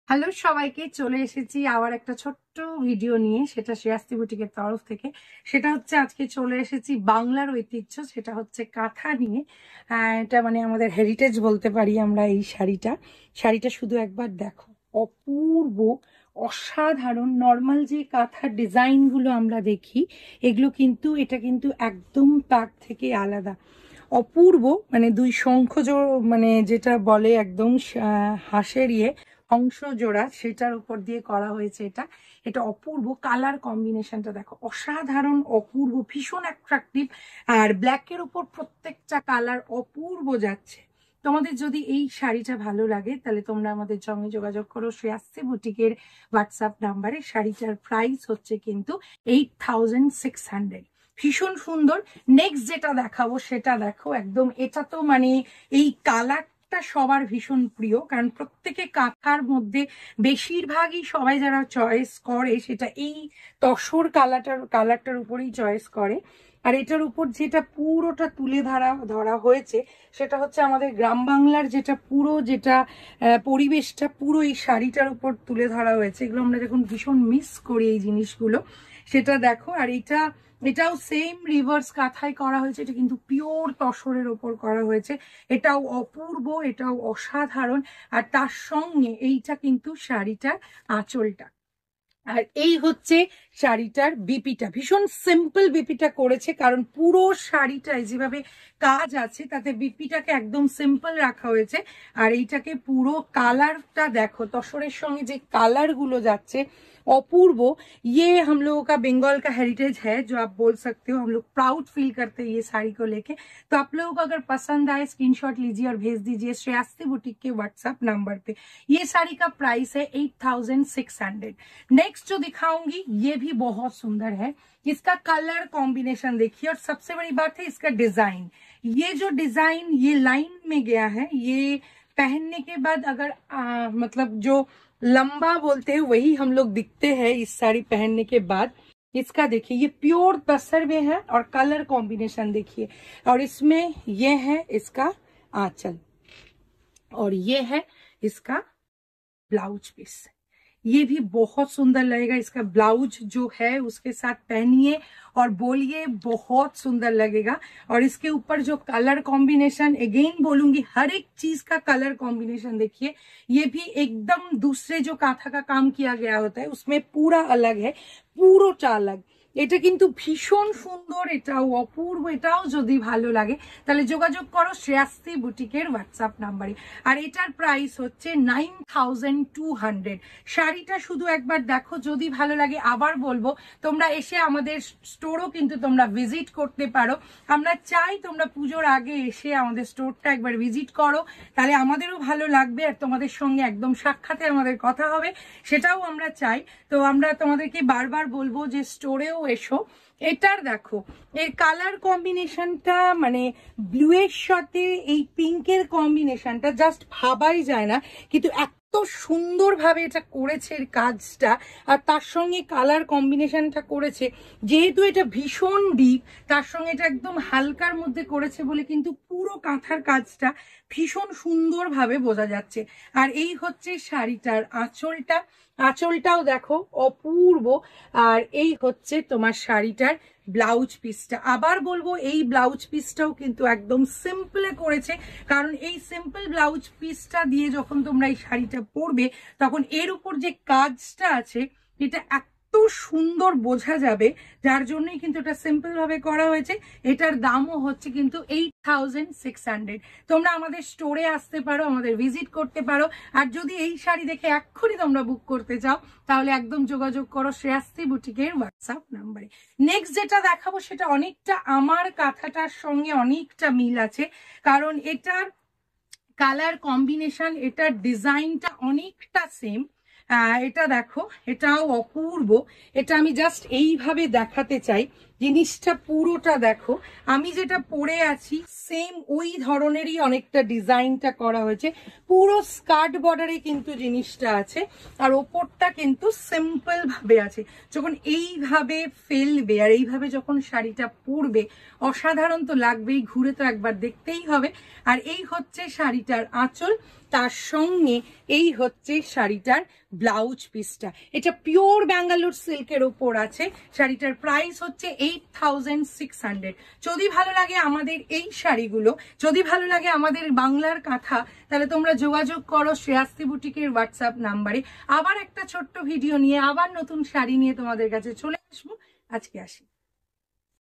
Hello সবাইকে, চলে এসেছি আবার একটা ছোট্ট ভিডিও নিয়ে, সেটা শ্রেয়াস্তি বুটিকের তরফ থেকে। সেটা হচ্ছে আজকে চলে এসেছি বাংলার ঐতিহ্য, সেটা হচ্ছে কাঁথা নিয়ে। এটা মানে আমাদের হেরিটেজ বলতে পারি আমরা। এই শাড়িটা শুধু একবার দেখো, অপূর্ব, অসাধারণ। নর্মাল যে কাঁথার ডিজাইনগুলো আমরা দেখি, এগুলো কিন্তু এটা কিন্তু একদম তার থেকে আলাদা, অপূর্ব। মানে দুই শঙ্খ মানে যেটা বলে একদম হাঁসের অংশ জোড়া, সেটার উপর দিয়ে করা হয়েছে এটা। এটা অপূর্ব। কালার কম্বিনেশনটা দেখো, অসাধারণ, অপূর্ব, ভীষণ অ্যাট্রাকটিভ। আর ব্ল্যাকের উপর প্রত্যেকটা কালার অপূর্ব যাচ্ছে। তোমাদের যদি এই শাড়িটা ভালো লাগে তাহলে তোমরা আমাদের সঙ্গে যোগাযোগ করো শ্রেয়াস্তি বুটিকের হোয়াটসঅ্যাপ নাম্বারে। শাড়িটার প্রাইস হচ্ছে কিন্তু 8600। ভীষণ সুন্দর। নেক্সট যেটা দেখাবো সেটা দেখো, একদম এটা তো মানে এই কালারটা সবার ভীষণ প্রিয়, কারণ প্রত্যেকে কাঁথার মধ্যে বেশিরভাগই সবাই যারা চয়েস করে সেটা এই তসর কালারটার উপরেই চয়েস করে। আর এটার উপর যেটা পুরোটা তুলে ধরা হয়েছে সেটা হচ্ছে আমাদের গ্রাম বাংলার যেটা পরিবেশটা পুরো এই শাড়িটার উপর তুলে ধরা হয়েছে। এগুলো আমরা যখন ভীষণ মিস করি এই জিনিসগুলো, সেটা দেখো। আর এটাও সেম রিভার্স কাঁথায় করা হয়েছে, এটা কিন্তু পিওর তসরের ওপর করা হয়েছে। এটাও অপূর্ব, এটাও অসাধারণ। আর তার সঙ্গে এইটা কিন্তু শাড়িটার আঁচলটা। আর এই হচ্ছে শাড়িটার বিপিটা, ভীষণ সিম্পল বিপিটা করেছে, কারণ পুরো শাড়িটায় যেভাবে কাজ আছে তাতে বিপিটাকে একদম সিম্পল রাখা হয়েছে। আর এইটাকে পুরো কালারটা দেখো, তসরের সঙ্গে যে কালার গুলো যাচ্ছে, अपूर्व। ये हम लोगों का बंगाल का हेरिटेज है, जो आप बोल सकते हो। हम लोग प्राउड फील करते हैं ये साड़ी को लेके। तो आप लोगों को अगर पसंद आए स्क्रीनशॉट लीजिए और भेज दीजिए श्रेयास्ती बुटीक के व्हाट्सएप नंबर पे। ये साड़ी का प्राइस है 8600। नेक्स्ट जो दिखाऊंगी ये भी बहुत सुंदर है। इसका कलर कॉम्बिनेशन देखिए, और सबसे बड़ी बात है इसका डिजाइन। ये जो डिजाइन ये लाइन में गया है, ये पहनने के बाद अगर मतलब जो लंबा बोलते हैं वही हम लोग दिखते हैं इस साड़ी पहनने के बाद। इसका देखिए, ये प्योर तसर में है, और कलर कॉम्बिनेशन देखिए। और इसमें ये है इसका आंचल, और ये है इसका ब्लाउज पीस। ये भी बहुत सुंदर लगेगा। इसका ब्लाउज जो है उसके साथ पहनिए और बोलिए, बहुत सुंदर लगेगा। और इसके ऊपर जो कलर कॉम्बिनेशन, अगेन बोलूंगी, हर एक चीज का कलर कॉम्बिनेशन देखिए। ये भी एकदम दूसरे जो काथा का काम किया गया होता है उसमें पूरा अलग है, পুরোটা अलग। এটা কিন্তু ভীষণ সুন্দর, এটাও অপূর্ব। এটাও যদি ভালো লাগে তাহলে যোগাযোগ করো শ্রেয়াস্তি বুটিকের হোয়াটসঅ্যাপ নাম্বারে। আর এটার প্রাইস হচ্ছে 9200। শাড়িটা শুধু একবার দেখো, যদি ভালো লাগে আবার বলবো তোমরা এসে আমাদের স্টোরও কিন্তু তোমরা ভিজিট করতে পারো। আমরা চাই তোমরা পুজোর আগে এসে আমাদের স্টোরটা একবার ভিজিট করো, তাহলে আমাদেরও ভালো লাগবে, আর তোমাদের সঙ্গে একদম সাক্ষাতে আমাদের কথা হবে, সেটাও আমরা চাই। তো আমরা তোমাদেরকে বারবার বলবো যে স্টোরেও এসো। এটার দেখো, এর কালার কম্বিনেশনটা মানে ব্লু এর সাথে এই পিঙ্কের কম্বিনেশনটা জাস্ট ভাবাই যায় না, কিন্তু এত সুন্দরভাবে এটা করেছে এর কাজটা। আর তার সঙ্গে কালার কম্বিনেশনটা করেছে, যেহেতু এটা ভীষণ ডিপ, তার সঙ্গে এটা একদম হালকার মধ্যে করেছে বলে কিন্তু পুরো কাঁথার কাজটা ভীষণ সুন্দরভাবে বোঝা যাচ্ছে। আর এই হচ্ছে শাড়িটার আঁচলটাও দেখো অপূর্ব। আর এই হচ্ছে তোমার শাড়িটার ব্লাউজ পিসটা। আবার বলবো, এই ব্লাউজ পিসটাও কিন্তু একদম সিম্পলে করেছে, কারণ এই সিম্পল ব্লাউজ পিসটা দিয়ে যখন তোমরা এই শাড়িটা পরবে তখন এর উপর যে কাজটা আছে এটা এত সুন্দর বোঝা যাবে, যার জন্যই কিন্তু এটা সিম্পল ভাবে করা হয়েছে। এটার দামও হচ্ছে কিন্তু 8600। তোমরা আমাদের স্টোরে আসতে পারো, আমাদের ভিজিট করতে পারো। আর যদি এই শাড়ি দেখে এক্ষুনি তোমরা বুক করতে চাও তাহলে একদম যোগাযোগ করো শ্রেয়াস্তি বুটিকের হোয়াটসঅ্যাপ নাম্বারে। নেক্সট যেটা দেখাবো সেটা অনেকটা আমার কাঁথাটার সঙ্গে অনেকটা মিল আছে, কারণ এটার কালার কম্বিনেশন, এটার ডিজাইনটা অনেকটা সেম। এটা দেখো, এটাও অপূর্ব। এটা আমি জাস্ট এইভাবে দেখাতে চাই জিনিসটা পুরোটা দেখো, আমি যেটা পরে আছি সেম ওই ধরনেরই অনেকটা ডিজাইনটা করা হয়েছে, পুরো স্কার্ট বর্ডারে কিন্তু জিনিসটা আছে, আর ওপরটা কিন্তু সিম্পল ভাবে আছে। যখন এইভাবে ফেলবে আর এইভাবে যখন শাড়িটা পরবে অসাধারণ তো লাগবেই, ঘুরে তো একবার দেখতেই হবে। আর এই হচ্ছে শাড়িটার আঁচল, তার সঙ্গে এই হচ্ছে শাড়িটার ব্লাউজ পিসটা। এটা পিওর ব্যাঙ্গালোর সিল্কের ওপর আছে। শাড়িটার প্রাইস হচ্ছে 8600। যদি ভালো লাগে আমাদের এই শাড়িগুলো, যদি ভালো লাগে আমাদের বাংলার কাঁথা, তাহলে তোমরা যোগাযোগ করো শ্রেয়াস্তি বুটিকের হোয়াটসঅ্যাপ নাম্বারে। আবার একটা ছোট্ট ভিডিও নিয়ে, আবার নতুন শাড়ি নিয়ে তোমাদের কাছে চলে আসবো। আজকে আসি।